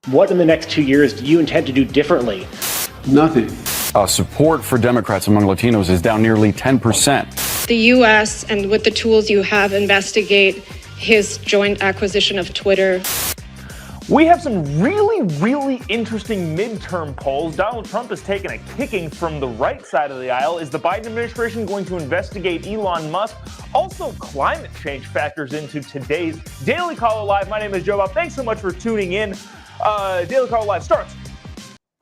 What in the next 2 years do you intend to do differently? Nothing. Support for Democrats among Latinos is down nearly 10%. The U.S., and with the tools you have, investigate his joint acquisition of Twitter. We have some really interesting midterm polls. Donald Trump has taken a kicking from the right side of the aisle. Is the Biden administration going to investigate Elon Musk? Also, climate change factors into today's Daily Caller Live. My name is Jobob. Thanks so much for tuning in. Daily Caller Live starts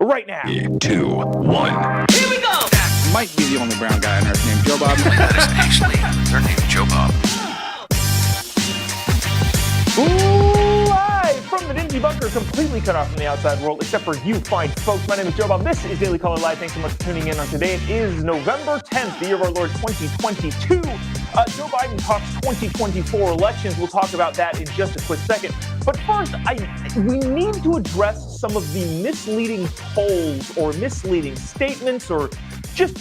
right now. 3, 2, 1. Here we go! That might be the only brown guy on earth named Jobob. That is actually their name, Jobob. Live from the dingy bunker, completely cut off from the outside world, except for you fine folks. My name is Jobob. This is Daily Caller Live. Thanks so much for tuning in on today. It is November 10th, the year of our Lord 2022. Joe Biden talks 2024 elections. We'll talk about that in just a quick second. But first, we need to address some of the misleading polls or misleading statements or just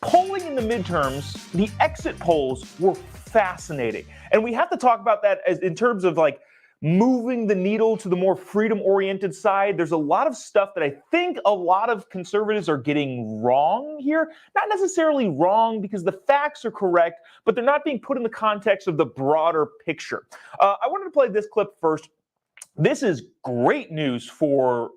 polling in the midterms. The exit polls were fascinating. And we have to talk about that as in terms of like moving the needle to the more freedom-oriented side. There's a lot of stuff that I think a lot of conservatives are getting wrong here. Not necessarily wrong because the facts are correct, but they're not being put in the context of the broader picture. I wanted to play this clip first. This is great news for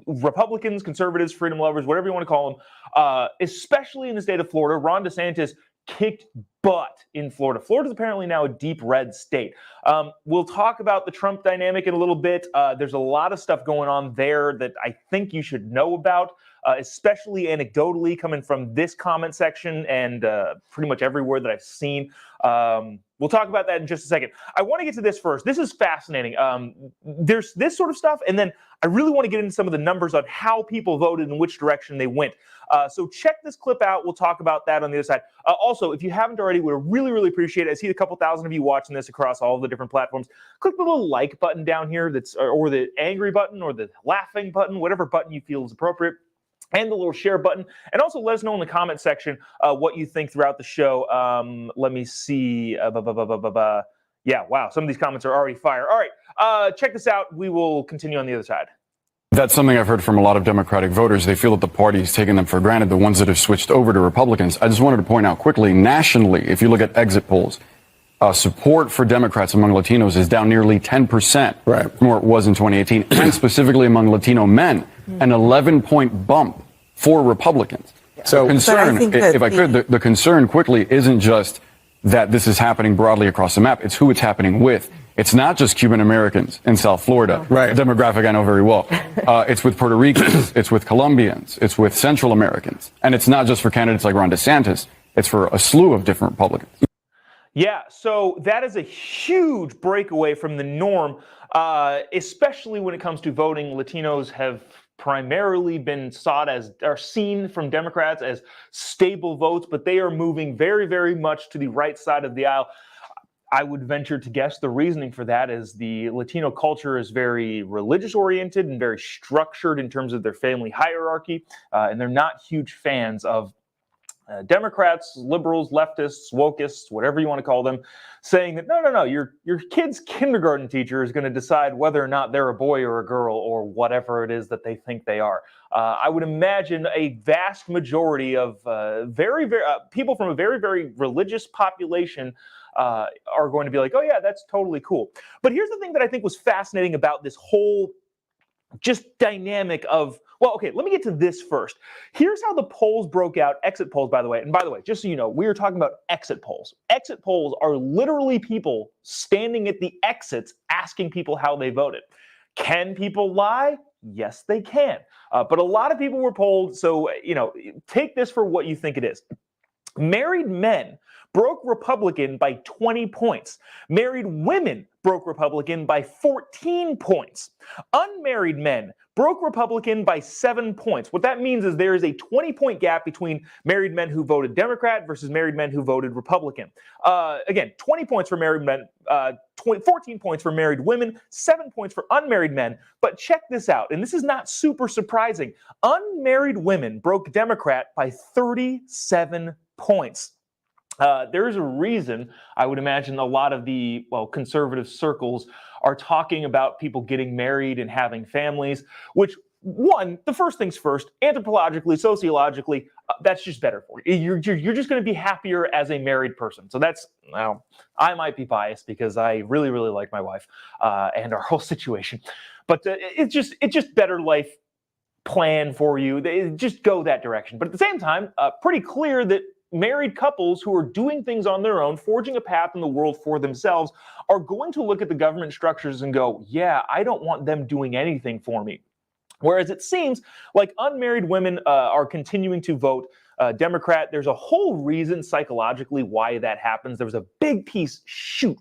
Republicans, conservatives, freedom lovers, whatever you want to call them, especially in the state of Florida. Ron DeSantis kicked butt in Florida. Florida's apparently now a deep red state. We'll talk about the Trump dynamic in a little bit. There's a lot of stuff going on there that I think you should know about, especially anecdotally coming from this comment section and pretty much everywhere that I've seen. We'll talk about that in just a second. I want to get to this first. This is fascinating. There's this sort of stuff, and then I really want to get into some of the numbers on how people voted and which direction they went. So check this clip out. We'll talk about that on the other side. Also, if you haven't already, we'd really appreciate it. I see a couple thousand of you watching this across all of the different platforms. Click the little like button down here or the angry button or the laughing button, whatever button you feel is appropriate. And the little share button. And also let us know in the comment section what you think throughout the show. Let me see. Yeah, wow. Some of these comments are already fire. All right. Check this out. We will continue on the other side. That's something I've heard from a lot of Democratic voters. They feel that the party is taking them for granted, the ones that have switched over to Republicans. I just wanted to point out quickly, nationally, if you look at exit polls, support for Democrats among Latinos is down nearly 10% from where it was in 2018, and specifically among Latino men, an 11-point bump for Republicans. So concern, if I could, the concern quickly isn't just that this is happening broadly across the map. It's who it's happening with. It's not just Cuban Americans in South Florida, a demographic I know very well. It's with Puerto Ricans, it's with Colombians, it's with Central Americans. And it's not just for candidates like Ron DeSantis. It's for a slew of different Republicans. Yeah, so that is a huge breakaway from the norm, especially when it comes to voting. Latinos have primarily been seen from Democrats as stable votes, but they are moving very much to the right side of the aisle. I would venture to guess the reasoning for that is the Latino culture is very religious oriented and very structured in terms of their family hierarchy, and they're not huge fans of Democrats, liberals, leftists, wokeists, whatever you want to call them, saying that no, your kid's kindergarten teacher is going to decide whether or not they're a boy or a girl or whatever it is that they think they are. I would imagine a vast majority of people from a very religious population are going to be like, oh yeah, that's totally cool. But here's the thing that I think was fascinating about this whole just dynamic of, well, okay, let me get to this first. Here's how the polls broke out, exit polls, by the way. And by the way, just so you know, we are talking about exit polls. Exit polls are literally people standing at the exits asking people how they voted. Can people lie? Yes, they can. But a lot of people were polled, so, take this for what you think it is. Married men broke Republican by 20 points. Married women broke Republican by 14 points. Unmarried men broke Republican by 7 points. What that means is there is a 20-point gap between married men who voted Democrat versus married men who voted Republican. Again, 20 points for married men, 14 points for married women, 7 points for unmarried men. But check this out, and this is not super surprising. Unmarried women broke Democrat by 37 points. There's a reason I would imagine a lot of the, conservative circles are talking about people getting married and having families, which, one, the first things first, anthropologically, sociologically, that's just better for you. You're just going to be happier as a married person. So that's, I might be biased because I really, really like my wife and our whole situation. But it's just better life plan for you. They just go that direction. But at the same time, pretty clear that married couples who are doing things on their own, forging a path in the world for themselves, are going to look at the government structures and go, yeah, I don't want them doing anything for me. Whereas it seems like unmarried women are continuing to vote Democrat. There's a whole reason psychologically why that happens. There was a big piece,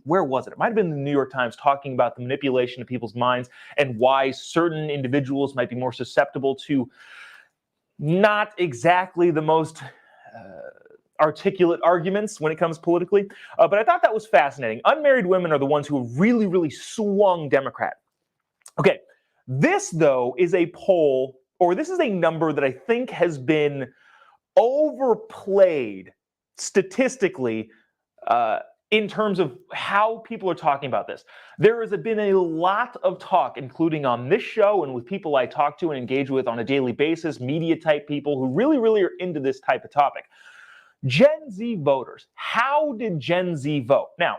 where was it? It might have been the New York Times talking about the manipulation of people's minds and why certain individuals might be more susceptible to not exactly the most articulate arguments when it comes politically. But I thought that was fascinating. Unmarried women are the ones who have really, really swung Democrat. Okay, this, though, is a poll, or this is a number that I think has been overplayed statistically in terms of how people are talking about this. There has been a lot of talk, including on this show and with people I talk to and engage with on a daily basis, media type people who really, really are into this type of topic. Gen Z voters. How did Gen Z vote? Now,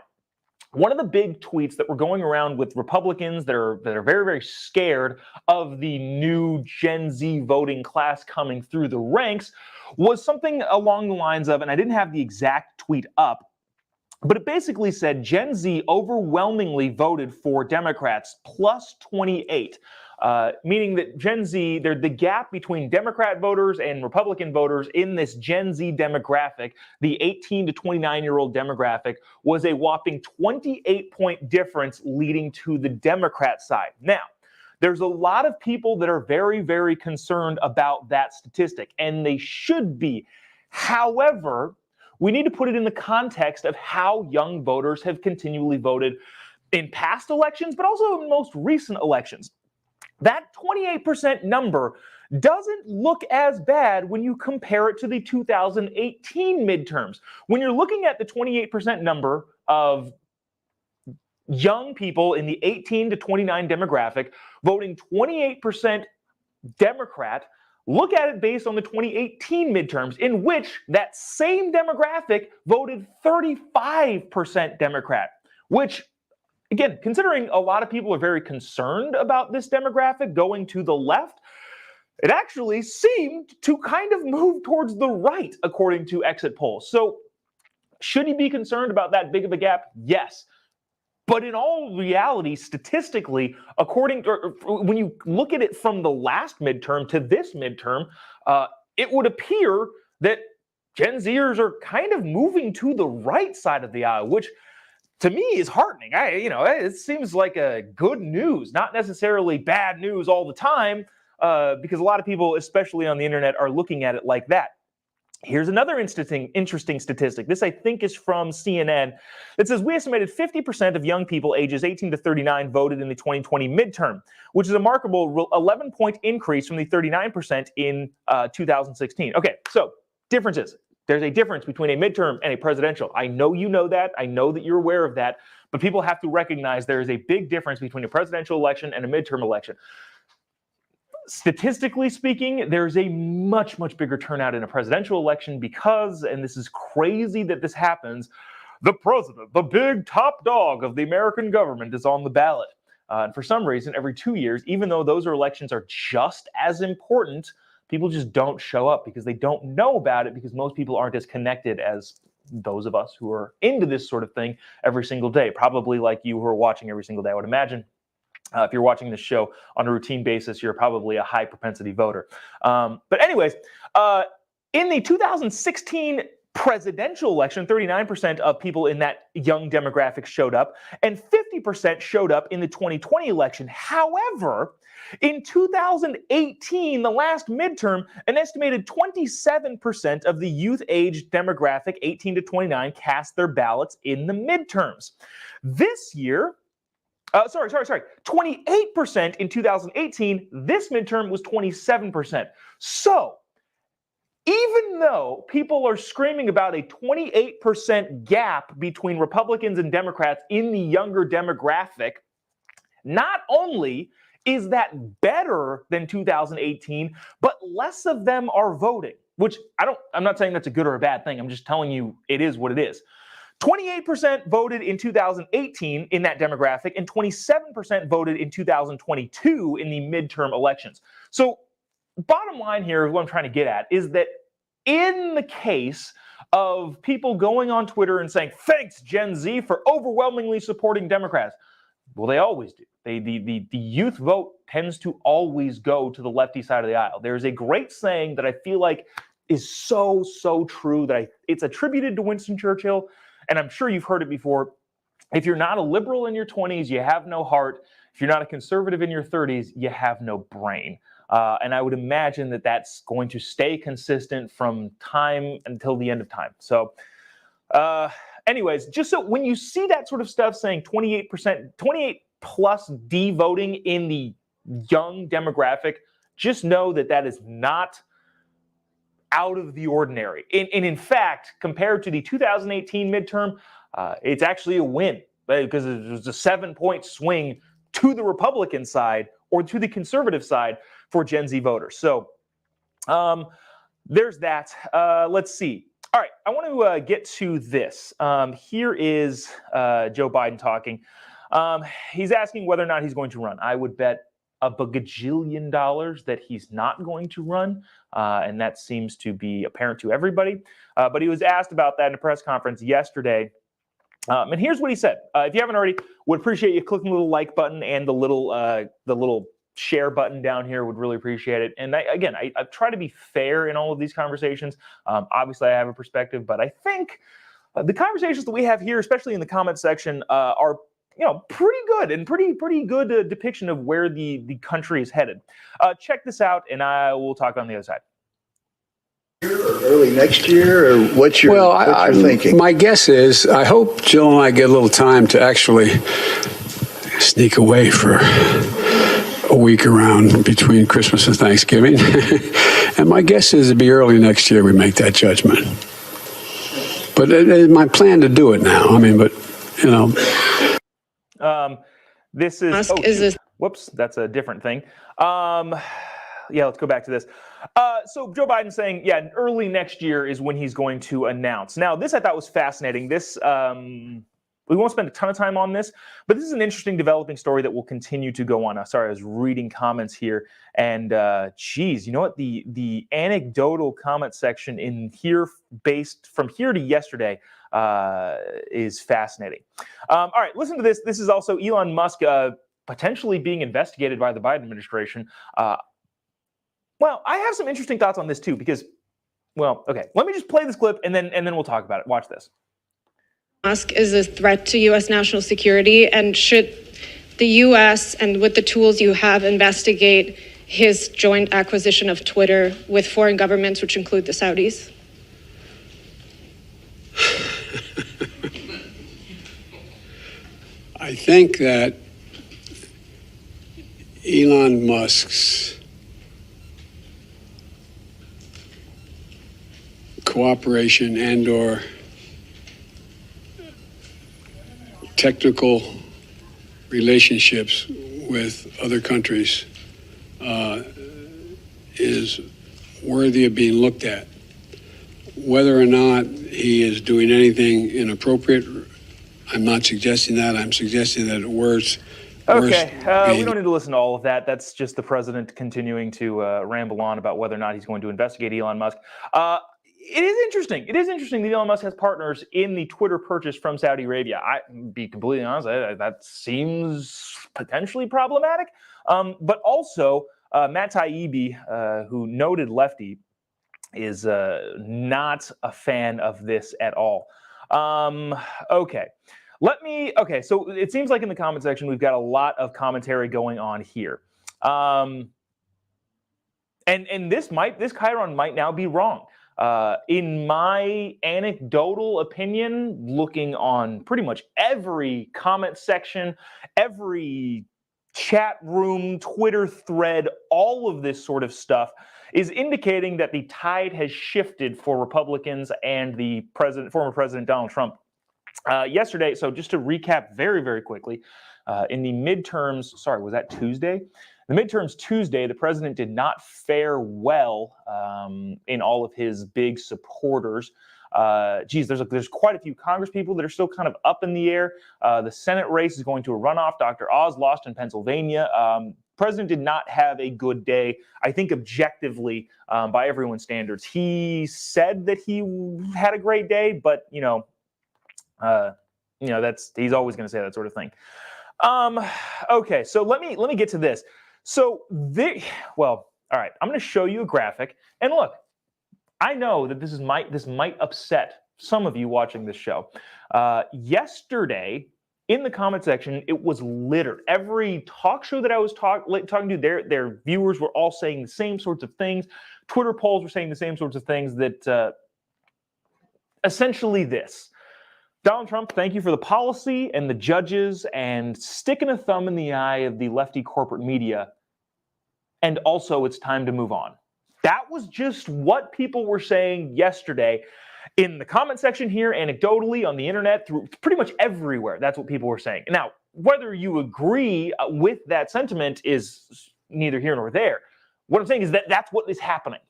one of the big tweets that were going around with Republicans that are very, very scared of the new Gen Z voting class coming through the ranks was something along the lines of, and I didn't have the exact tweet up, but it basically said Gen Z overwhelmingly voted for Democrats plus 28. Meaning that Gen Z, the gap between Democrat voters and Republican voters in this Gen Z demographic, the 18 to 29-year-old demographic, was a whopping 28-point difference leading to the Democrat side. Now, there's a lot of people that are very, very concerned about that statistic, and they should be. However, we need to put it in the context of how young voters have continually voted in past elections, but also in most recent elections. That 28% number doesn't look as bad when you compare it to the 2018 midterms. When you're looking at the 28% number of young people in the 18 to 29 demographic voting 28% Democrat, look at it based on the 2018 midterms, in which that same demographic voted 35% Democrat, which, again, considering a lot of people are very concerned about this demographic going to the left, it actually seemed to kind of move towards the right, according to exit polls. So should you be concerned about that big of a gap? Yes. But in all reality, statistically, when you look at it from the last midterm to this midterm, it would appear that Gen Zers are kind of moving to the right side of the aisle, which to me is heartening. It seems like a good news, not necessarily bad news all the time, because a lot of people, especially on the internet, are looking at it like that. Here's another interesting statistic. This, I think, is from CNN. It says, we estimated 50% of young people ages 18 to 39 voted in the 2020 midterm, which is a remarkable 11-point increase from the 39% in 2016. Okay, so differences. There's a difference between a midterm and a presidential. I know you know that. I know that you're aware of that. But people have to recognize there is a big difference between a presidential election and a midterm election. Statistically speaking, there's a much, much bigger turnout in a presidential election because, and this is crazy that this happens, the president, the big top dog of the American government, is on the ballot. And for some reason, every 2 years, even though those elections are just as important, people just don't show up because they don't know about it, because most people aren't as connected as those of us who are into this sort of thing every single day. Probably like you who are watching every single day, I would imagine. If you're watching this show on a routine basis, you're probably a high propensity voter. But anyways, in the 2016 presidential election, 39% of people in that young demographic showed up, and 50% showed up in the 2020 election. However, in 2018, the last midterm, an estimated 27% of the youth age demographic, 18 to 29, cast their ballots in the midterms. This year, 28% in 2018. This midterm was 27%. So even though people are screaming about a 28% gap between Republicans and Democrats in the younger demographic, not only is that better than 2018, but less of them are voting, which I'm not saying that's a good or a bad thing. I'm just telling you it is what it is. 28% voted in 2018 in that demographic, and 27% voted in 2022 in the midterm elections. So bottom line here, what I'm trying to get at is that in the case of people going on Twitter and saying, thanks, Gen Z, for overwhelmingly supporting Democrats, well, they always do. The youth vote tends to always go to the lefty side of the aisle. There's a great saying that I feel like is so true that it's attributed to Winston Churchill, and I'm sure you've heard it before. If you're not a liberal in your 20s, you have no heart. If you're not a conservative in your 30s, you have no brain. And I would imagine that that's going to stay consistent from time until the end of time. So anyways, just so when you see that sort of stuff saying 28 plus D voting in the young demographic, just know that that is not out of the ordinary. And in fact, compared to the 2018 midterm, it's actually a win because it was a 7-point swing to the Republican side or to the conservative side for Gen Z voters. So there's that. Let's see. All right, I want to get to this. Here is Joe Biden talking. He's asking whether or not he's going to run. I would bet a bagajillion dollars that he's not going to run, and that seems to be apparent to everybody. But he was asked about that in a press conference yesterday. And here's what he said. If you haven't already, would appreciate you clicking the little like button and the little share button down here. Would really appreciate it. And I try to be fair in all of these conversations. Obviously, I have a perspective, but I think the conversations that we have here, especially in the comment section, are pretty good and pretty good depiction of where the country is headed. Check this out, and I will talk on the other side. Early next year, or what's your thinking? My guess is, I hope Jill and I get a little time to actually sneak away for a week around between Christmas and Thanksgiving. And my guess is it'd be early next year we make that judgment. But it's my plan to do it now. I mean, but, This is, whoops, that's a different thing. Yeah, let's go back to this. So Joe Biden saying, yeah, early next year is when he's going to announce. Now, this I thought was fascinating. This, we won't spend a ton of time on this, but this is an interesting developing story that will continue to go on. Sorry, I was reading comments here, and geez, you know what? The anecdotal comment section in here, based from here to yesterday, is fascinating. All right, listen to this. This is also Elon Musk potentially being investigated by the Biden administration. Well, I have some interesting thoughts on this too, because, well, okay, let me just play this clip and then we'll talk about it. Watch this. Musk is a threat to U.S. national security, and should the U.S. and with the tools you have investigate his joint acquisition of Twitter with foreign governments, which include the Saudis? I think that Elon Musk's cooperation and/or technical relationships with other countries is worthy of being looked at. Whether or not he is doing anything inappropriate, I'm not suggesting that. I'm suggesting that worse. Okay, we don't need to listen to all of that. That's just the president continuing to ramble on about whether or not he's going to investigate Elon Musk. It is interesting. It is interesting that Elon Musk has partners in the Twitter purchase from Saudi Arabia. I'll be completely honest, that seems potentially problematic. But also, Matt Taibbi, who noted lefty, is not a fan of this at all. Okay. So it seems like in the comment section, we've got a lot of commentary going on here. And this Chiron might now be wrong. In my anecdotal opinion, looking on pretty much every comment section, every chat room, Twitter thread, all of this sort of stuff is indicating that the tide has shifted for Republicans and the former President Donald Trump. Yesterday, so just to recap very, very quickly, in the midterms, sorry, was that Tuesday? The midterms Tuesday, the president did not fare well in all of his big supporters. There's quite a few Congress people that are still kind of up in the air. The Senate race is going to a runoff. Dr. Oz lost in Pennsylvania. President did not have a good day, I think objectively, by everyone's standards. He said that he had a great day, but, he's always going to say that sort of thing. Okay, so let me get to this. So all right, I'm going to show you a graphic, and look, I know that this might upset some of you watching this show. Yesterday, in the comment section, it was littered. Every talk show that I was talking to, their viewers were all saying the same sorts of things. Twitter polls were saying the same sorts of things that essentially this. Donald Trump, thank you for the policy and the judges and sticking a thumb in the eye of the lefty corporate media. And also, it's time to move on. That was just what people were saying yesterday in the comment section here, anecdotally, on the internet, through pretty much everywhere. That's what people were saying. Now, whether you agree with that sentiment is neither here nor there. What I'm saying is that that's what is happening.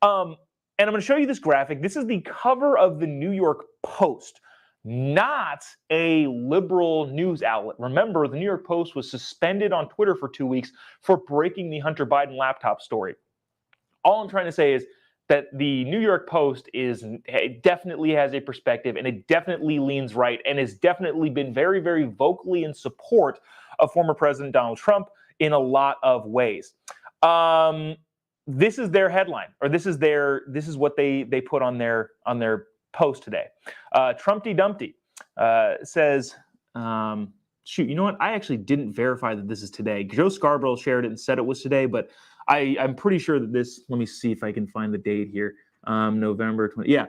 And I'm going to show you this graphic. This is the cover of the New York Post, not a liberal news outlet. Remember, the New York Post was suspended on Twitter for 2 weeks for breaking the Hunter Biden laptop story. All I'm trying to say is that the New York Post definitely has a perspective, and it definitely leans right, and has definitely been very, very vocally in support of former President Donald Trump in a lot of ways. This is their headline, or this is what they put on their post today. Trumpty Dumpty says, shoot, you know what? I actually didn't verify that this is today. Joe Scarborough shared it and said it was today, but I'm pretty sure that this, let me see if I can find the date here. November 20, yeah.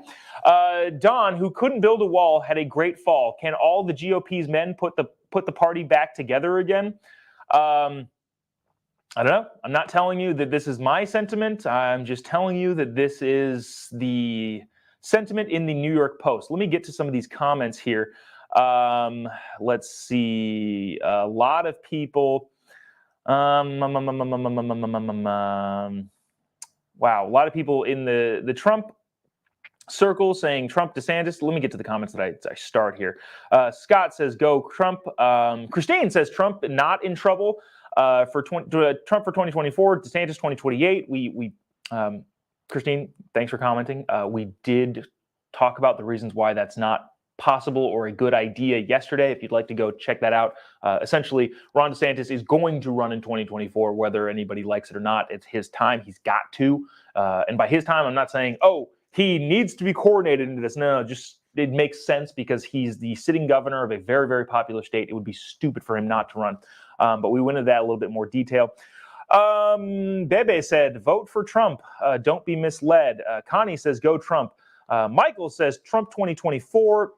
Don, who couldn't build a wall, had a great fall. Can all the GOP's men put the party back together again? I don't know. I'm not telling you that this is my sentiment. I'm just telling you that this is the sentiment in the New York Post. Let me get to some of these comments here. Let's see. A lot of people. Wow, a lot of people in the Trump circle saying Trump DeSantis. Let me get to the comments that I start here. Scott says go Trump. Christine says Trump not in trouble Trump for 2024, DeSantis 2028. Christine, thanks for commenting. We did talk about the reasons why that's not possible or a good idea yesterday. If you'd like to go check that out. Essentially, Ron DeSantis is going to run in 2024, whether anybody likes it or not. It's his time. He's got to. And by his time, I'm not saying, oh, he needs to be coordinated into this. No, just it makes sense because he's the sitting governor of a very, very popular state. It would be stupid for him not to run. But we went into that a little bit more detail. Bebe said, vote for Trump. Don't be misled. Connie says, go Trump. Michael says, Trump 2024.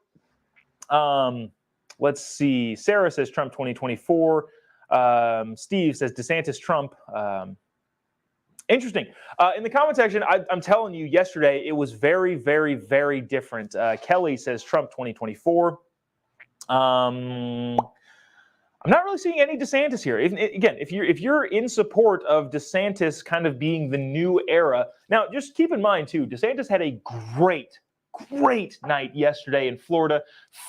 Let's see. Sarah says, Trump 2024. Steve says, DeSantis Trump. Interesting. In the comment section, I'm telling you, yesterday, it was very, very, very different. Kelly says, Trump 2024. I'm not really seeing any DeSantis here. If you're in support of DeSantis kind of being the new era, now just keep in mind too, DeSantis had a great night yesterday in Florida,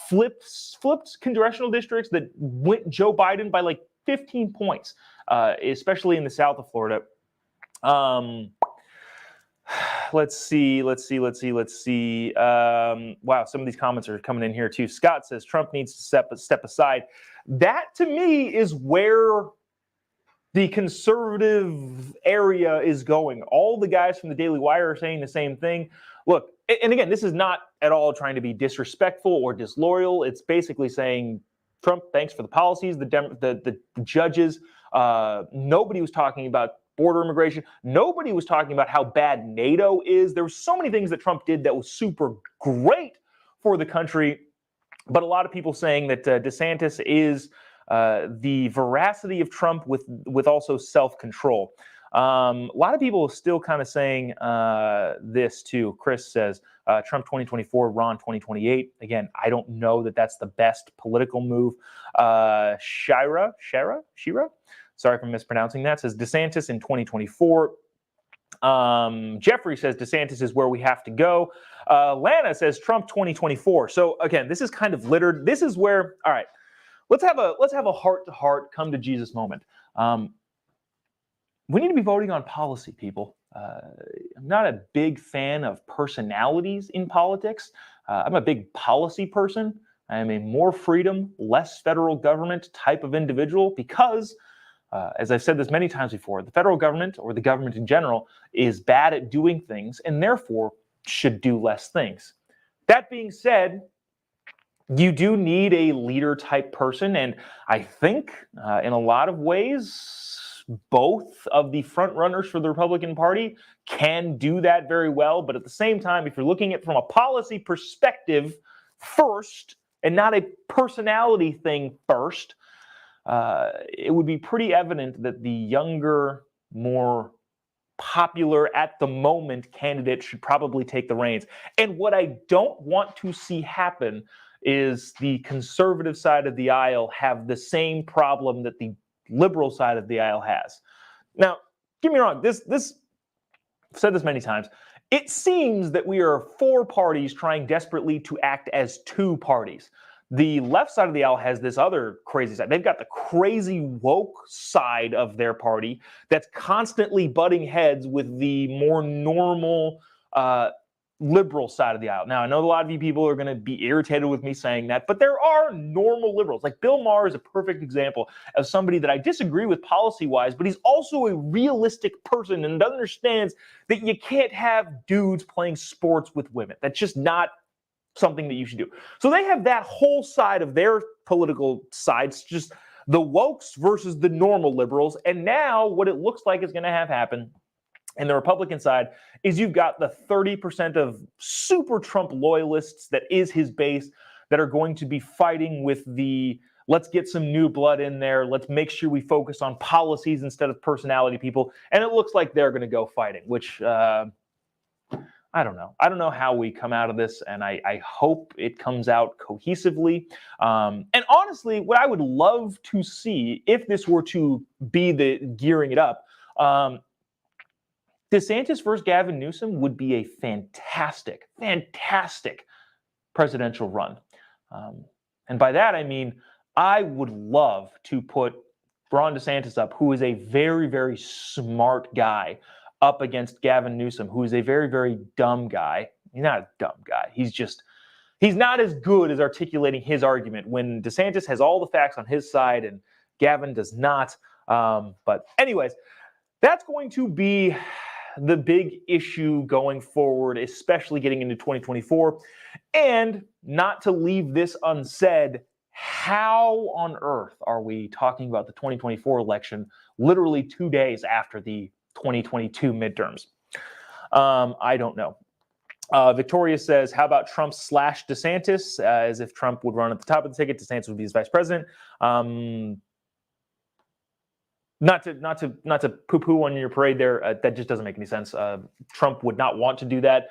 flipped congressional districts that went Joe Biden by like 15 points, especially in the south of Florida. Let's see. Wow, some of these comments are coming in here too. Scott says Trump needs to step aside. That to me is where the conservative area is going. All the guys from the Daily Wire are saying the same thing. Look, and again, this is not at all trying to be disrespectful or disloyal. It's basically saying, Trump, thanks for the policies, the judges. Nobody was talking about border immigration. Nobody was talking about how bad NATO is. There were so many things that Trump did that was super great for the country. But a lot of people saying that DeSantis is the veracity of Trump with also self-control. A lot of people are still kind of saying this too. Chris says Trump 2024, Ron 2028. Again, I don't know that that's the best political move. Shira, sorry if I'm mispronouncing that, says DeSantis in 2024. Jeffrey says DeSantis is where we have to go. Lana says Trump 2024. So again, this is kind of littered. This is where, all right, let's have a heart-to-heart, come to Jesus moment. We need to be voting on policy, people. I'm not a big fan of personalities in politics. I'm a big policy person. I am a more freedom, less federal government type of individual because, as I've said this many times before, the federal government or the government in general is bad at doing things and therefore should do less things. That being said, you do need a leader type person, and I think in a lot of ways, both of the front runners for the Republican Party can do that very well. But at the same time, if you're looking at it from a policy perspective first and not a personality thing first, it would be pretty evident that the younger, more popular at the moment candidate should probably take the reins. And what I don't want to see happen is the conservative side of the aisle have the same problem that the liberal side of the aisle has. Now, get me wrong, this I've said this many times. It seems that we are four parties trying desperately to act as two parties. The left side of the aisle has this other crazy side. They've got the crazy woke side of their party that's constantly butting heads with the more normal liberal side of the aisle. Now, I know a lot of you people are going to be irritated with me saying that, but there are normal liberals. Like Bill Maher is a perfect example of somebody that I disagree with policy-wise, but he's also a realistic person and understands that you can't have dudes playing sports with women. That's just not something that you should do. So they have that whole side of their political sides, just the wokes versus the normal liberals. And now what it looks like is going to have happen and the Republican side is you've got the 30% of super Trump loyalists that is his base that are going to be fighting with the let's get some new blood in there. Let's make sure we focus on policies instead of personality people. And it looks like they're going to go fighting, which I don't know. I don't know how we come out of this, and I hope it comes out cohesively. And honestly, what I would love to see if this were to be the gearing it up, DeSantis versus Gavin Newsom would be a fantastic, fantastic presidential run. And by that, I mean, I would love to put Ron DeSantis up, who is a very, very smart guy, up against Gavin Newsom, who is a very, very dumb guy. He's not a dumb guy. He's not as good as articulating his argument when DeSantis has all the facts on his side and Gavin does not. But anyways, that's going to be the big issue going forward, especially getting into 2024. And not to leave this unsaid, how on earth are we talking about the 2024 election literally 2 days after the 2022 midterms? I don't know. Victoria says, how about Trump / DeSantis? As if Trump would run at the top of the ticket, DeSantis would be his vice president. Not to poo-poo on your parade there. That just doesn't make any sense. Trump would not want to do that.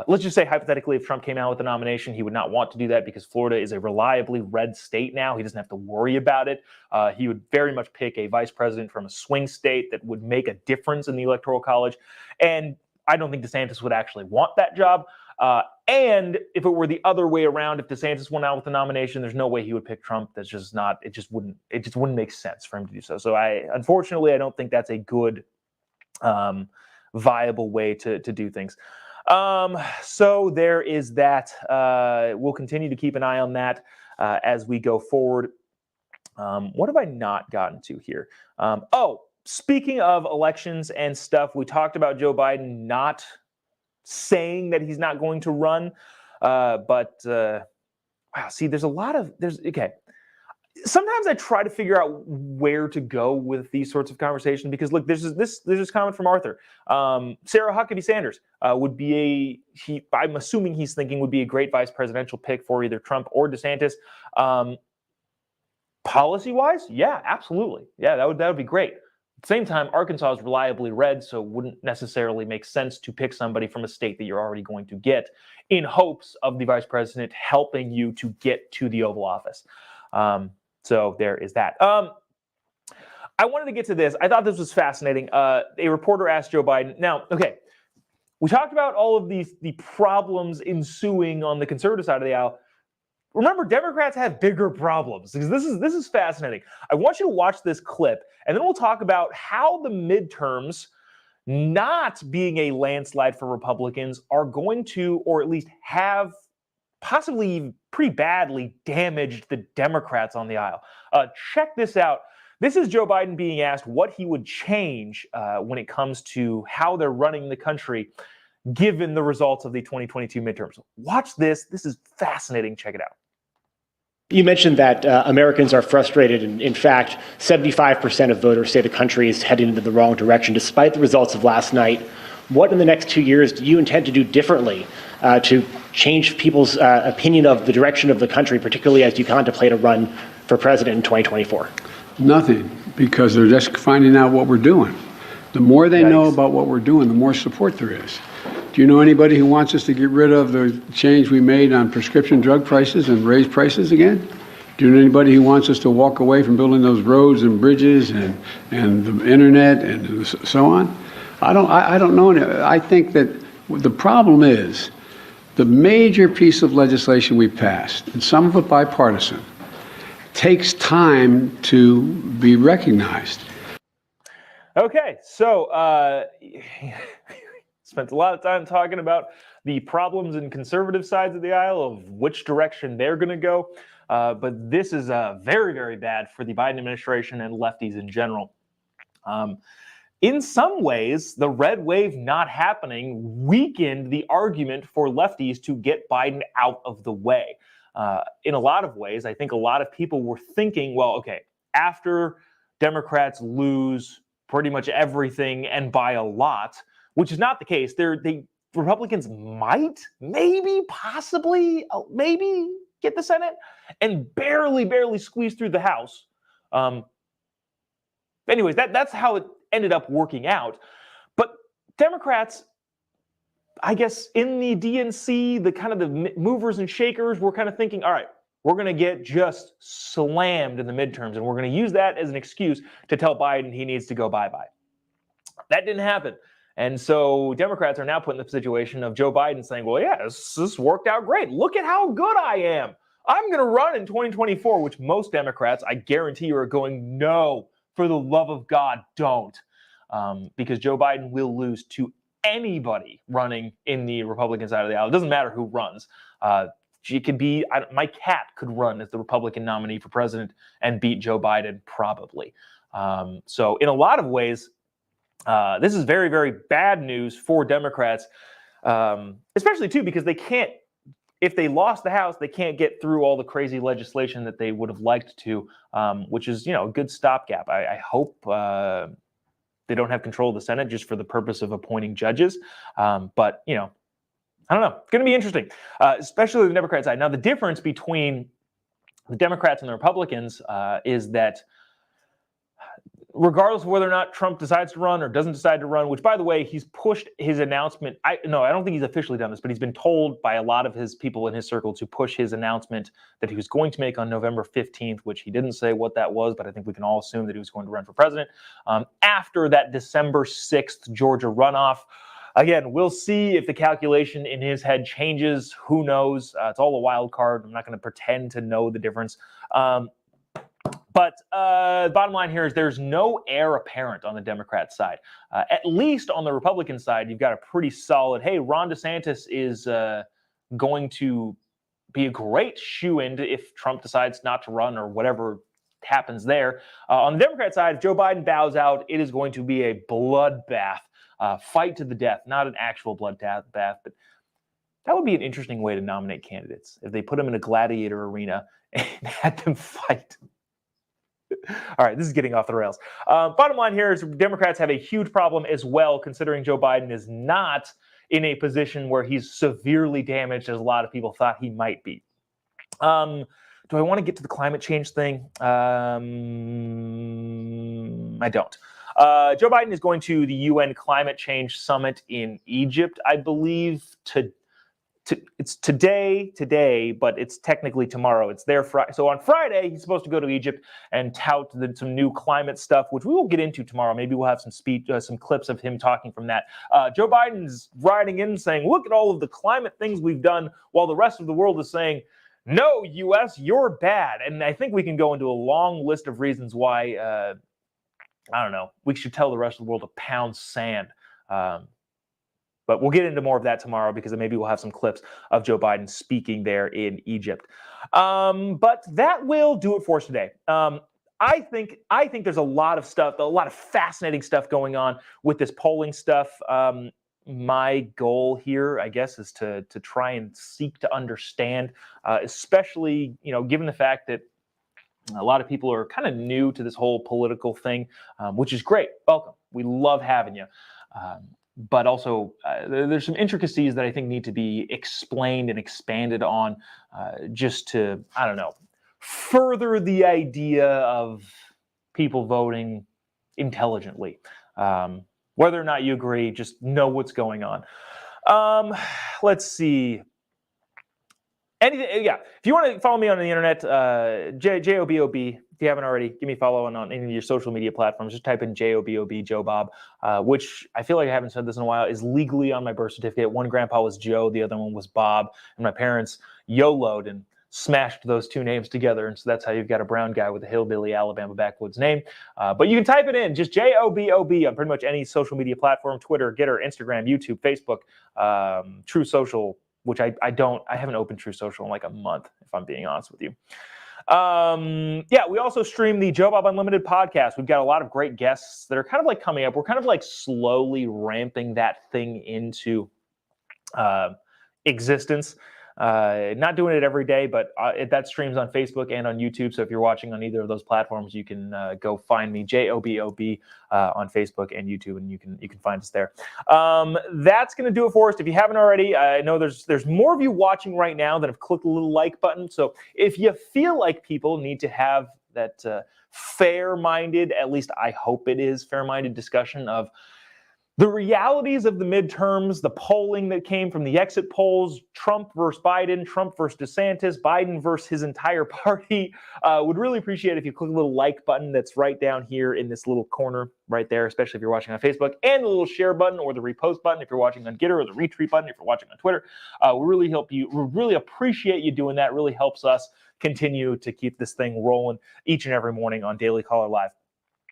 Let's just say hypothetically, if Trump came out with a nomination, he would not want to do that because Florida is a reliably red state now. He doesn't have to worry about it. He would very much pick a vice president from a swing state that would make a difference in the Electoral College. And I don't think DeSantis would actually want that job. And if it were the other way around, if DeSantis went out with the nomination, there's no way he would pick Trump. That's just not, it just wouldn't make sense for him to do so. So unfortunately, I don't think that's a good, viable way to do things. So there is that. We'll continue to keep an eye on that, as we go forward. What have I not gotten to here? Speaking of elections and stuff, we talked about Joe Biden not saying that he's not going to run. Wow, see, okay. Sometimes I try to figure out where to go with these sorts of conversations because look, there's this comment from Arthur. Sarah Huckabee Sanders would be I'm assuming he's thinking would be a great vice presidential pick for either Trump or DeSantis. Policy-wise, yeah, absolutely. Yeah, that would be great. At the same time, Arkansas is reliably red, so it wouldn't necessarily make sense to pick somebody from a state that you're already going to get in hopes of the vice president helping you to get to the Oval Office. So there is that. I wanted to get to this. I thought this was fascinating. A reporter asked Joe Biden. Now, okay, we talked about all of the problems ensuing on the conservative side of the aisle. Remember, Democrats have bigger problems, because this is fascinating. I want you to watch this clip, and then we'll talk about how the midterms not being a landslide for Republicans are going to, or at least have possibly pretty badly damaged the Democrats on the aisle. Check this out. This is Joe Biden being asked what he would change when it comes to how they're running the country, given the results of the 2022 midterms. Watch this. This is fascinating. Check it out. You mentioned that Americans are frustrated, and in fact, 75% of voters say the country is heading into the wrong direction despite the results of last night. What in the next 2 years do you intend to do differently to change people's opinion of the direction of the country, particularly as you contemplate a run for president in 2024? Nothing, because they're just finding out what we're doing. The more they know about what we're doing, the more support there is. Do you know anybody who wants us to get rid of the change we made on prescription drug prices and raise prices again? Do you know anybody who wants us to walk away from building those roads and bridges and the internet and so on? I don't know. I think that the problem is the major piece of legislation we passed, and some of it bipartisan, takes time to be recognized. Okay, so spent a lot of time talking about the problems in conservative sides of the aisle, of which direction they're going to go. But this is very, very bad for the Biden administration and lefties in general. In some ways, the red wave not happening weakened the argument for lefties to get Biden out of the way. In a lot of ways, I think a lot of people were thinking, well, okay, after Democrats lose pretty much everything and by a lot, which is not the case. Republicans might, maybe, possibly, maybe get the Senate and barely squeeze through the House. Anyways, that's how it ended up working out. But Democrats, I guess, in the DNC, the kind of the movers and shakers, were kind of thinking, all right, we're going to get just slammed in the midterms, and we're going to use that as an excuse to tell Biden he needs to go bye-bye. That didn't happen. And so Democrats are now put in the situation of Joe Biden saying, well, yeah, this worked out great. Look at how good I am. I'm going to run in 2024, which most Democrats, I guarantee you, are going, no, for the love of God, don't. Because Joe Biden will lose to anybody running in the Republican side of the aisle. It doesn't matter who runs. She could be, my cat could run as the Republican nominee for president and beat Joe Biden, probably. So in a lot of ways, this is very, very bad news for Democrats, especially, too, because they can't, if they lost the House, they can't get through all the crazy legislation that they would have liked to, which is, a good stopgap. I hope they don't have control of the Senate just for the purpose of appointing judges. But, I don't know. It's going to be interesting, especially the Democrat side. Now, the difference between the Democrats and the Republicans is that regardless of whether or not Trump decides to run or doesn't decide to run, which, by the way, he's pushed his announcement. I don't think he's officially done this, but he's been told by a lot of his people in his circle to push his announcement that he was going to make on November 15th, which he didn't say what that was, but I think we can all assume that he was going to run for president after that December 6th Georgia runoff. Again, we'll see if the calculation in his head changes. Who knows? It's all a wild card. I'm not going to pretend to know the difference. But the bottom line here is there's no heir apparent on the Democrat side. At least on the Republican side, you've got a pretty solid, hey, Ron DeSantis is going to be a great shoo-in if Trump decides not to run or whatever happens there. On the Democrat side, if Joe Biden bows out, it is going to be a bloodbath, fight to the death, not an actual bloodbath, but that would be an interesting way to nominate candidates if they put them in a gladiator arena and had them fight. All right, this is getting off the rails. Bottom line here is Democrats have a huge problem as well, considering Joe Biden is not in a position where he's severely damaged, as a lot of people thought he might be. Do I want to get to the climate change thing? I don't. Joe Biden is going to the UN Climate Change Summit in Egypt, I believe, it's today, but it's technically tomorrow. It's there Friday. So on Friday, he's supposed to go to Egypt and tout some new climate stuff, which we will get into tomorrow. Maybe we'll have some clips of him talking from that. Joe Biden's riding in saying, look at all of the climate things we've done, while the rest of the world is saying, no, U.S., you're bad. And I think we can go into a long list of reasons why, I don't know, we should tell the rest of the world to pound sand. But we'll get into more of that tomorrow, because maybe we'll have some clips of Joe Biden speaking there in Egypt. But that will do it for us today. I think there's a lot of stuff, a lot of fascinating stuff going on with this polling stuff. My goal here, I guess, is to try and seek to understand, especially, given the fact that a lot of people are kind of new to this whole political thing, which is great. Welcome. We love having you. But also, there's some intricacies that I think need to be explained and expanded on, just to, I don't know, further the idea of people voting intelligently. Whether or not you agree, just know what's going on. Let's see. Anything, yeah. If you want to follow me on the internet, Jobob. If you haven't already, give me a follow on any of your social media platforms. Just type in Jobob, Jobob, which I feel like I haven't said this in a while, is legally on my birth certificate. One grandpa was Joe, the other one was Bob, and my parents YOLO'd and smashed those two names together, and so that's how you've got a brown guy with a hillbilly Alabama backwoods name. But you can type it in, just Jobob on pretty much any social media platform: Twitter, Getter, Instagram, YouTube, Facebook, True Social, which I haven't opened True Social in like a month, if I'm being honest with you. Yeah, we also stream the Jobob Unlimited podcast. We've got a lot of great guests that are kind of like coming up. We're kind of like slowly ramping that thing into existence. Not doing it every day, but that streams on Facebook and on YouTube. So if you're watching on either of those platforms, you can go find me, Jobob, on Facebook and YouTube, and you can find us there. That's going to do it for us. If you haven't already, I know there's more of you watching right now that have clicked the little like button. So if you feel like people need to have that fair-minded, at least I hope it is fair-minded discussion of the realities of the midterms, the polling that came from the exit polls, Trump versus Biden, Trump versus DeSantis, Biden versus his entire party, would really appreciate if you click the little like button that's right down here in this little corner right there, especially if you're watching on Facebook, and the little share button or the repost button if you're watching on Getter, or the retweet button if you're watching on Twitter. We really appreciate you doing that. It really helps us continue to keep this thing rolling each and every morning on Daily Caller Live.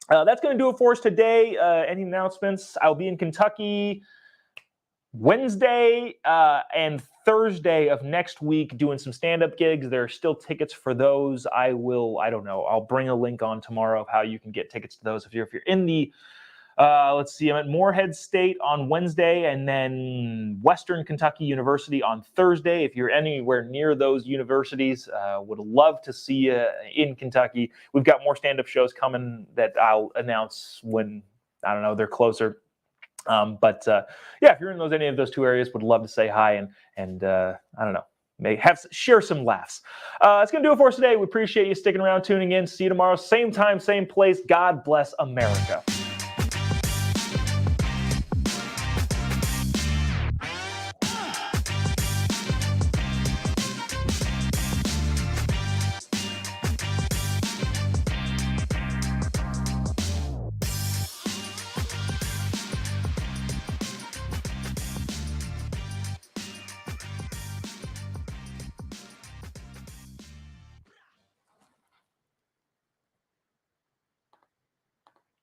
That's going to do it for us today. Any announcements? I'll be in Kentucky Wednesday and Thursday of next week doing some stand-up gigs. There are still tickets for those. I don't know. I'll bring a link on tomorrow of how you can get tickets to those. If you're in the, let's see, I'm at Morehead State on Wednesday, and then Western Kentucky University on Thursday. If you're anywhere near those universities, would love to see you in Kentucky. We've got more stand-up shows coming that I'll announce when, I don't know, they're closer. But yeah, if you're in any of those two areas, would love to say hi and I don't know, share some laughs. That's going to do it for us today. We appreciate you sticking around, tuning in. See you tomorrow, same time, same place. God bless America.